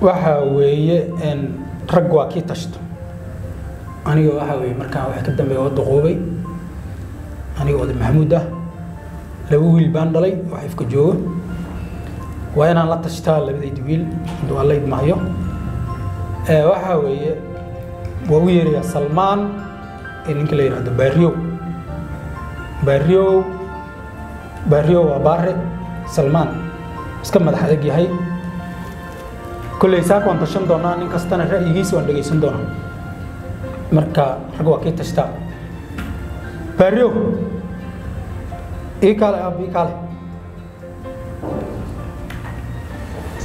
waxa weeye in rag waa kii tashto aniga waxa weeye markaa wax ka dambeeyo wada qoobay aniga wada Maxamuud ah laba wiil baan dhalay wax ifka joogo waa inaan la tashtaa labadii wiil intuu alla idmaayo waxa weeye waa u yeeriyaa Salmaan ninka la yiraahdo Barrio waa Barre Salmaan iska madax adag yahay kulay saak waan tashan doonaa nin kastana ra'yigiisa waan dhageysan doonaa marka rag waa kii tashtaa Barrio إيكال أب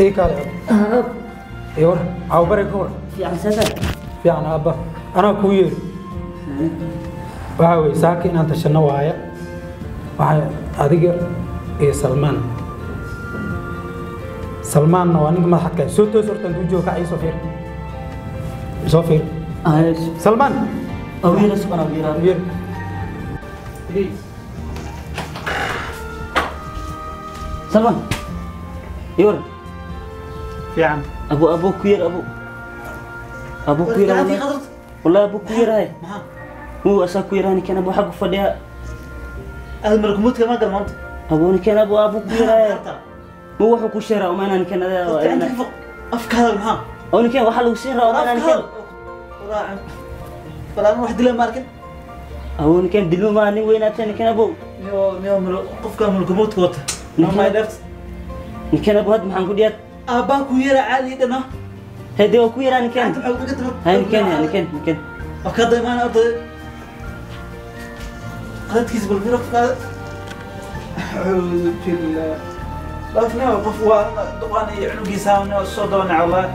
إيكال أب يور أو بريك هور في عن سنة في عن أبا أنا كوير وهاوي ساكن أنت شنو وعيا وعيا أديك إيه سلمان نوانيك ما حكى سوتو سورتن توجو كأي سوفير سلمان أوير سبحان أوير سلمان يور في عم أبو كوير أبو كوير والله أبو كوير هاي هو أسا كوير هاني كان أبو حق فديها المركموت كمان قال مانت أبوني كان أبو كوير هاي هو حكو شراء وما أنا كان هذا أفكار معاه أبوني كان وحلو شراء وما أنا كان راعي فلا واحد دلهم ماركن أبوني كان دلو ما أنا وين أتاني كان أبو نيوم أفكار مركموت كوت ما يدرس كان أبو هاد محن كوديات أبا كوير عالي دنا هدي هو كوير أنا كان هاي كان وكذا ما أنا أرض قلت كيس بالميرك قال في ال لكن هو قفوا طبعا يعنقي ساونا الصدون على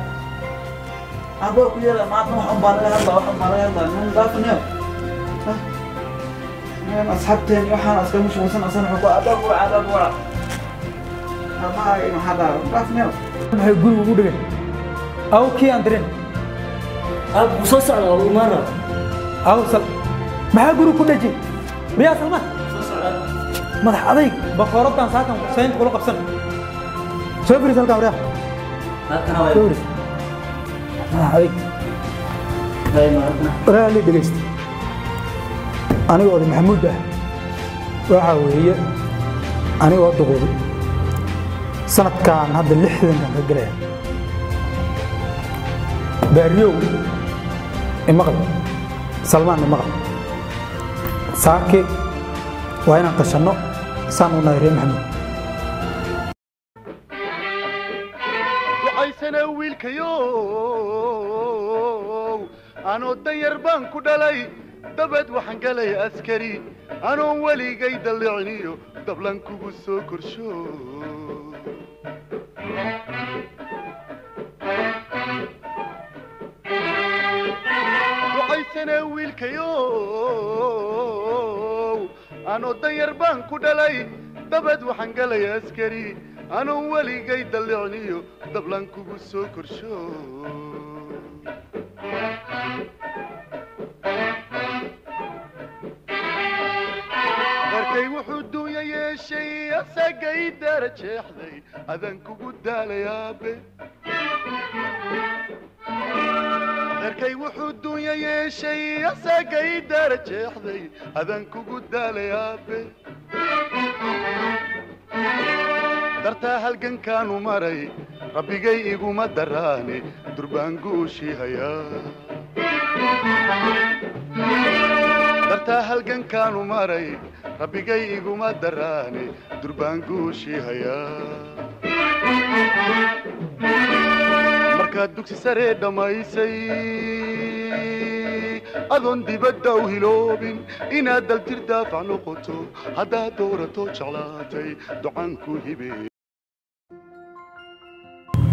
أبا كوير ما نروح مباراه الله من لكن أنا أصحابتين يوحنا أسكن مش وصلنا أصلا أبا على أبوع ما هي محضر لكن ما يقولوا وده أو كي أندرين أبو صوص على أول مرة أو ما يقولوا كل شيء رياض سلمان ما حضيك بخارات عن ساعتهم سين كله قبسنا شوف رسالة كامريا شوف ما حضيك هاي مرتنا رالي دقيست أنا وأبي محمود ده وعاوية أنا وأبي غوري سنة كان هذا اللحظة كان كجراه باريو المغرب سلمان المغرب ساكي وين تشنو سانو نايرين محمود وعيسنا ويلكيو أنا الدير بانكو دلي دبد وحنقلي عسكري أنا ولي قيد اللعنيو دبلانكو بسو كرشو وعيسنا ويلكيو أنا الدير بانكو دلي دبد وحنقلي عسكري أنا ولي قيد اللعنيو دبلانكو بسو كرشو markay wuxuu duuyay shay asagay darajeexday adan kugu daalayaabe markay wuxuu duuyay shay asagay darajeexday adan kugu daalayaabe dartaa halgankaanu maray rabbigay iguma daraane durbaan guushii hayaa dartaa halgankaanu maray rabbigay iguma daraane durbaan guushii hayaa markaad dugsi saree dhammaysay adoon dibadda u hiloobin inaad daltir daafac noqoto haddaad doorato jeclaatay ducaanku hibee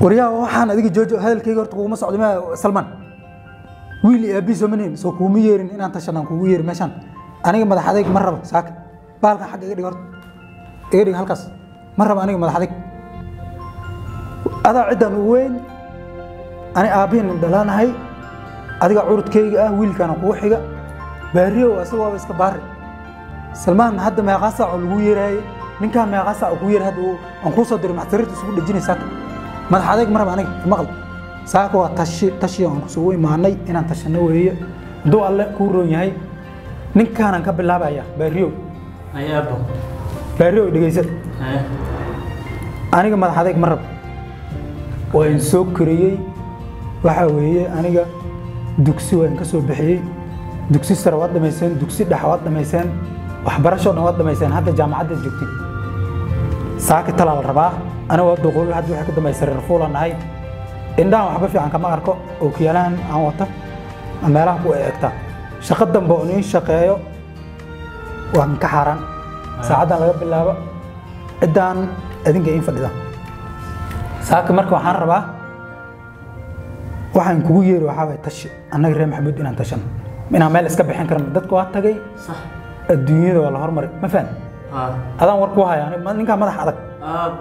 وريا وحنا ذيك جوجو هذا الكيك ورتقو ما صعد ما سلمان ويلي أبي زمنين سو كوميرين إن أنت شنان كومير ماشان أنا ما حداك مرة ساك بالك حق إيري ورت إيري هالكاس مرة أنا ما حداك هذا عدة وين أنا أبين دلان هاي أديك عرض كيك ويل كان قوحية باريو أسوا بس كبار سلمان هذا ما يقاسع الوير هاي من كان ما يقاسع الوير هذا أنقص الدر محترت سوق الجني ساك ما حداك مرة أنا مغل saaka waa tashi aan ku soo imaanay inaan tashano weeye duu alle ku roon yahay ninkaan ka bilaabaya baariyo ayaabo baariyo dhageysa aniga madaxadeeg marab waan soo koriyay waxa weeye aniga dugsi waan ka soo bixiyay dugsi sare wad dhameyseen dugsi dhex wad dhameyseen waxbarasho dhan wad dhameyseen hadda jaamacadda joogtid saaka talaal rabaa ana waa duqoobay hadda waxa ka dhameysay reerfuulanahay indhaan waxba fiican kama arko oo kiyaalaan aan wato meelaha ku eegta shaqo dambe oo in shaqeeyo waan ka xaran saacadan laga bilaabo cidaan adinka in fadhida saaka marka waxaan rabaa waxaan kugu yeeri waxa way tashi anaga reer maxamuud inaan tashan inaan meel iska bixin karno dadku waa tagay صح adduunyada waa la hormaray ma faham adaan war ku hayaan ninka madax adag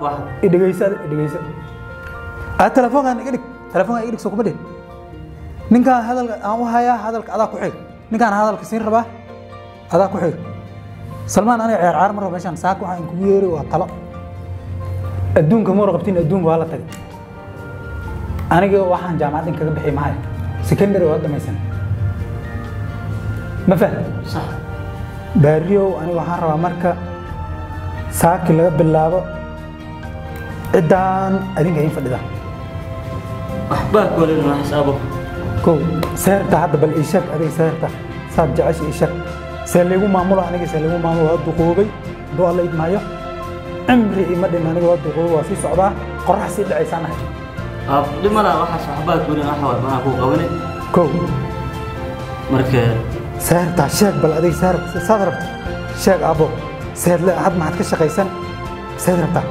واحد idhageysa telefoonkan iga dhig soo kuma dhig ninkaan hadalka aan u hayaa hadalka adaa ku xig ninkaan hadalka siin rabaa adaa ku xig salmaan aniga ciyaar mar meeshan saaka waxaan kugu yeeri waa talo adduunka ma warqabtiin adduunka waa la tagay aniga waxaan jaamacadin kaga bixi mahay secondary waa dhamaysan ma faham صح baariyo aniga waxaan rabaa marka saaki laga bilaabo cidaan adinka in fadhida أحبك ولا ما حسابك كو سهرتا هذا بالإيشك أدي سهرتا صار جعش إيشك سليمو معمول أنا سليمو معمول هذا دقوبي دو الله يدمايو عمري إمدن أنا جواد دقوبي واسي صعبة قرح سيد عيسانا لما لا واحد أحبك ولا أحوال ما أبوك أولي كو مركز سهرتا شاك بل أدي سهرت شاك أبو سهر لا حد ما حد كشقيسان سهرتا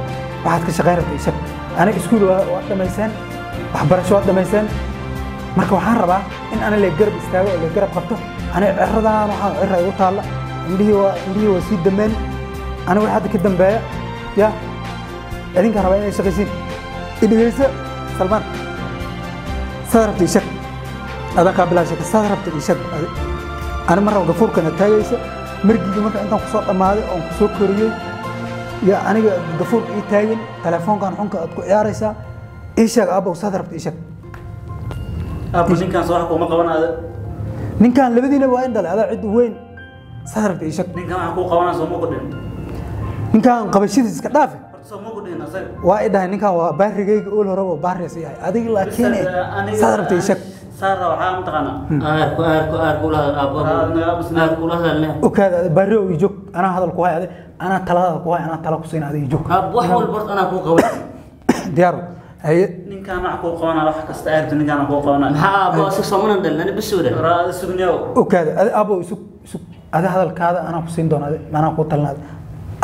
ما حد كشقيرت إيشك أنا إسكول وقت ما يسان waxbarasho wada meeshan marka waxaan rabaa in ana la garab istaago oo la garab qabto ana ciradaan waxaan ciray u taala indhihi waa sii dameen ana wax hadda ka dambeeya ya adinka rabaa inay shaqaysiin idhigeysa salmaan sadarabta ishak adan ka bilaashay sadarabta ishak ana mar rabo gafuurkana taagaysa markii marka intaan ku soo dhamaaday oo ku soo koriyay ya aniga gafuurka ii taagin telefoonkan xunka aad ku ciyaaraysaa إيشك أبو صدرت إيشك أبو نين كان صاحبه وما قوانا هذا نين كان لبدينا وين دل هذا عد وين صدرت إيشك نين كان أكو قوانا سمو قدين نين كان قبشيد إسكتافه سمو قدين أصلا وايد ده نين كان وبحر جاي يقول هرب بحر سياي هذه لكن صدرت إيشك صار وحام تقنا أركو لها أبو أركو لها لا وكذا بريو يجوك أنا هذا القواي هذا أنا تلا القواي أنا تلا كسين هذا يجوك أبو حول برد أنا أكو قوي ديارو هي نين كان أكو قوانا راح كستأرد نين كان أكو قوانا ها أبو أسوس صمنا دل أنا بالسورة رأى السجنيو وكذا أبو سك هذا الكذا أنا كسين دون هذا أنا أقول تلنا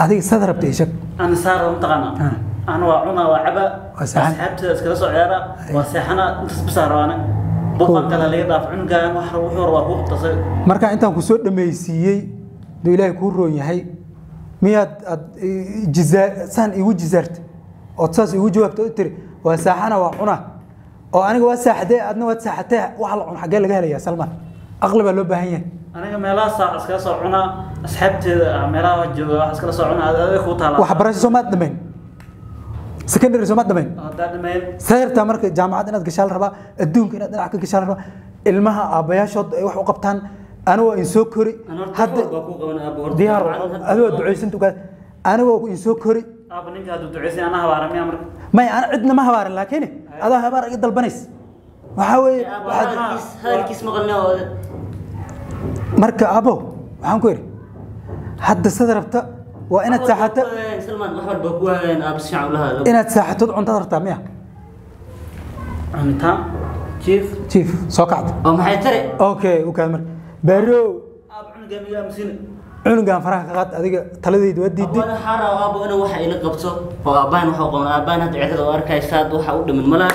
هذه صدرت إيشك أنا صار متقنا أنا وعنا وعبا وسحن. حبت أسكت صعيرة وسحنا بسار أنا بطل كلا لي ضاف عنقا وحر وحور وهو تصل marka intaan ku soo dhameysiyay doo ilaahay ku roon yahay miyaad san igu jizaarta oo taas igu jawaabto tiri waa saaxana waa cuna oo aniga waa saaxday adna waa saaxatay wax la cun xagee laga helaya salman aqli baa loo baahan yahay aniga meelaha saac iska soo cuna asxaabteeda meelaha jooga wax iska soo cuna aad ku taala waxbarasho Soomaad dhameyn secondary Soomaad dhameyn dhameyn sayrta marka jaamacad inaad gashaal rabaa adduunka inaad dhinac ka gashaal rabaa ilmaha aabayaashood ay wax u qabtaan aniga waa in soo kori hadda diyaar adoo duceysan tukaad aniga waa in soo kori أبو نين كان دكتور أنا هوارم يا مرك ما أنا عندنا ما هوارن لكن هذا هوار يد البنيس وحاول هذا الكيس مغنى مركب أبو وحنقول حد صدرته وأنا تساحته سلمان أحمد بقوين أبو الشعب لها أنا تساحته عن تدرته مية أنت كيف سوقعت أو ما حيتري أوكي وكمل برو أبو عنقا مية مسين cunugan faraha ka qaad adiga taladeedu waa diiday أنا حارة أبو أنا واحد إلى قبضه وأبان وحقون أبان هاد عهد وأركاي ساد وحاول من ملا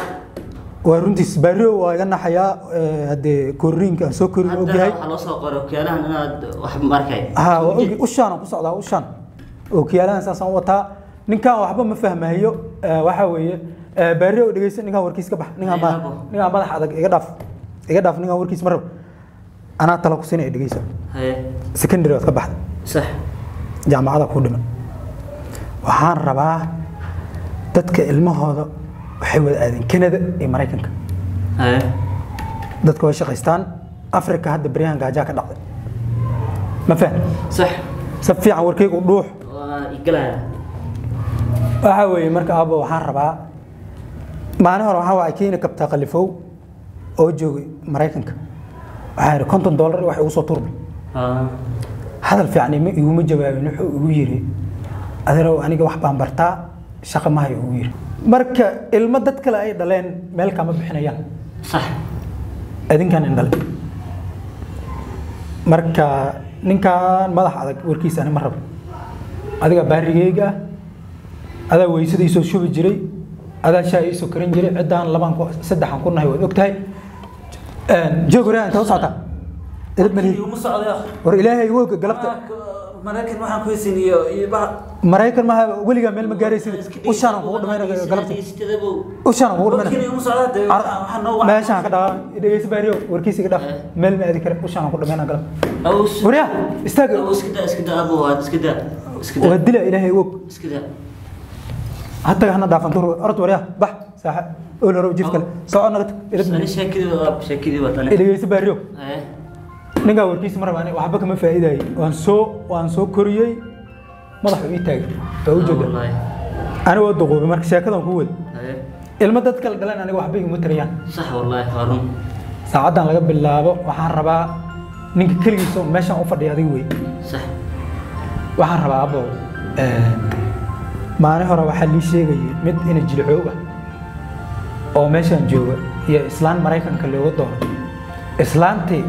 waa runtiis barro waa iga naxayaa hadee koriinka soo korin oo yahay خلاص أقرأ كيالان أنا واحد ماركاي ها ushaan ku socdaa ushaan oo kiyaalan saasan wataa ninkan waxba ma fahmayo waxa weeye barro dhageysan ninkan warkiis ka bax ninkan madax adag iga dhaaf ninkan warkiis mar أنا تلاقي سنة إدريسة. سكندري وتكبحت. صح. جامعة كودنا. وحان رباه تتك المه هذا حول أذن كندا أمريكا. هاي dadka way shaqaystaan Afrika hadda baryahan gaaja ka dhacday ma faham صح si fiican warkaygu dhuux يقلها waxa weeye marka aabo waxaan rabaa maalin hore waxa waa Kenya kabta qalifow oo joogay Mareykanka waxa $50 wax ugu soo turbay hadal fiican iguma jawaabin wuxuu ugu yiri adeerow aniga wax baan bartaa shaqo ma hayo ugu yiri marka ilmo dad kale ay dhaleen meel kama bixinayaan صح adinkan indhal marka ninkan madax adag warkiisa ani ma rabo adiga baarigeyga ada weysadii soo shubi jiray ada shaay soo karin jiray cidaan laban ko saddexan ku nahay waad ogtahay joogoraan inta socota idib mali uma socdo war ilaahay wuu galabta maraykan waxaan ku heysiniyo iyo ba maraykan ma waliga meel ma gaaraysid u shan ugu dhameeyay galabta u shan ugu dhameeyay uma socdo waxaan noo wax meeshaan ka dhawa dhageysi baariyo warkiisa ka dhaf meel ma aadi kara u shan ugu dhameeyay galabta أوس وريا استاج اسكدا أبو هاد اسكدا اسكدا ودلا إلهي وق اسكدا حتى هنا دافن تور أرد وريا بح ساحة أول رو جيف كله سواء نقط أنا شاكيد وطني اللي يسبب ريو إيه نجا وركيس مرة يعني وحبك ما فائدة وانسو كوريي ما ضحوا يتاج توجد والله أنا ودقوا بمركز شاكد وقول إيه المدة تكلم دلنا أنا وحبي متريان صح والله هارون ساعدنا لقى بالله وحربا ninka kaligiisa meeshan u fadhiya adiga way صح waxaan rabaa abo maalin hore waxa la sheegay mid in jilcooga oo meeshan jooga iyo islaan Mareykanka looga doono islaantii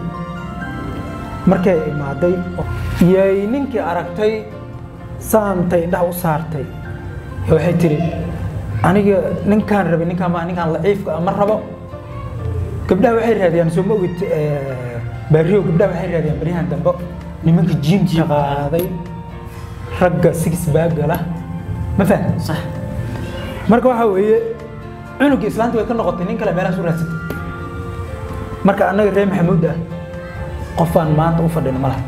markay imaaday yay ninkii aragtay saantay indhaha u saartay waxay tiri aniga ninkaan rabay ninkaan laciifka ma rabo gabdhaha waxay raadiyaan soo ma ogid bariyo gabdhaha waxay raadiyaan bariyahan dambe nimanka jiimka qaaday ragga six bag la ma faham صح marka waxa weeye cunuga islaanta way ka noqotay nin kale meelaha soo raadsatay marka anaga reer maxamuud ah qofaan maanta u fadhino malaha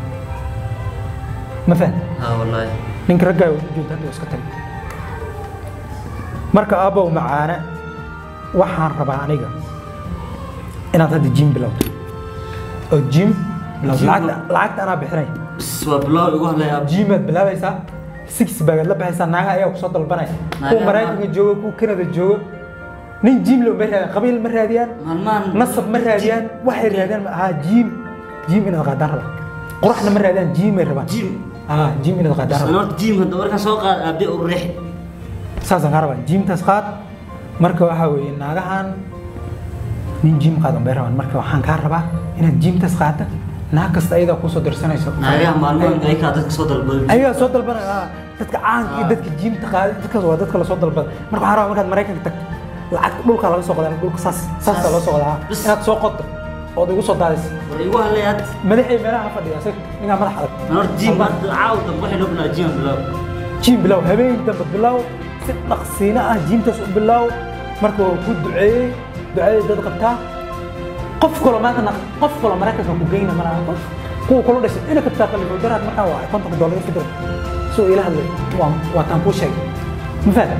ma faham والله ninka ragga uu joogta hadda iska tagay marka abo macaana waxaan rabaa aniga inaad hadda jiim bilowdo oo jiim lacagta anaa bixinay بس وبلاو يقول لا يا jiimaad bilaabaysaa six bag la baxaysaa naaga ayaa ku soo dalbanaya kuwa Mareykanka jooga kuwa Canada jooga nin jiim loo baahan qabiil ma raadiyaan مالمان nasab ma raadiyaan waxay raadiyaan jiim inaad qaadaan raba quraxna ma raadiyaan jiim ay rabaan جيم jiim inaad qaadaan raba أنا قلت جيم هذا وركان سوق أبدأ الريح saasaan ka rabaa jiimtaas qaad marka waxa weeye naagahan nin jiim qaadan bay rabaan marka waxaan ka rabaa inaad jiimtaas qaata naag kasta ayada ku soo dirsanayso ناقة مالمان أي كاتك صوت البلد ayaga soo dalbanaya dadka caanka iyo dadka jiimta qaada dadkaas waa dadka la soo dalbada marka waxaan rabaa markaad Mareykanka tagto lacag dhulka laga soo qodaa dhulka saas loo soo qodaa inaad soo qodo oo igu soo daadayso يقول لا يا madaxay meelaha fadhiya asaga ninka madax adag أنا قلت جيم عاود وحنا نبنا جيم بلاو jiim bilow habeen dambe bilow si dhaqsiina ah jiimtaas u bilow marka uu ku duceeyay dad qabtaa qof kale Mareykanka ku geeyna malaha qof kuwa kula dhashay ina ka taqalib daraad markaa waa $50 fidr soo ila hadlay waa tan ku sheegay ma faham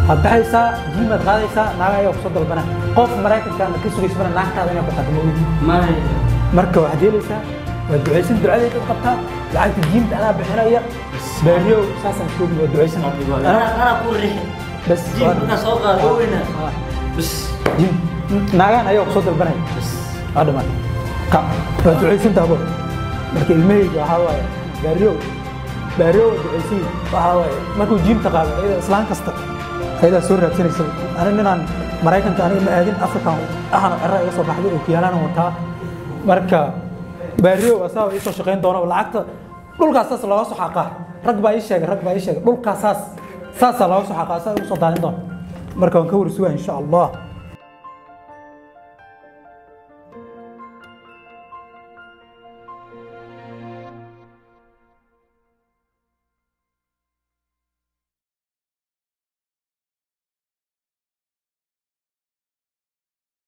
hadaysa jiimad qaadaysa naaga ayaa ku soo dalbana qof Mareykanka ka sugaysana naagtaada inay ku qadmo ما marka waxa deelaysa waa duceysan ducadeed qabtaa lacagta jiimta ana bixinaya bariyo saasan ku duceysan أنا أقول ريح بس جيم مركان سوق أبوينا بس jiim naagan ayaa ku soo dalbanay بس adama ka waa duceysan taabo marka ilmahayga waxa waaye bariyo duceysan waxa waaye markuu jiimta qaado ayada islaan kasta ayada soo raadsanaysa ninaan Mareykanka aniga ma aadin Afrika ahana cirra iga soo baxday oo kiyaalana wataa marka bariyo asaaba isoo shaqeyn doona lacagta dhulkaas looga soo xaqaa rag baa ii sheegay dhulkaas saas looga soo xaqaa saa u soo daalin doona marka waan ka warsugaa insha Allah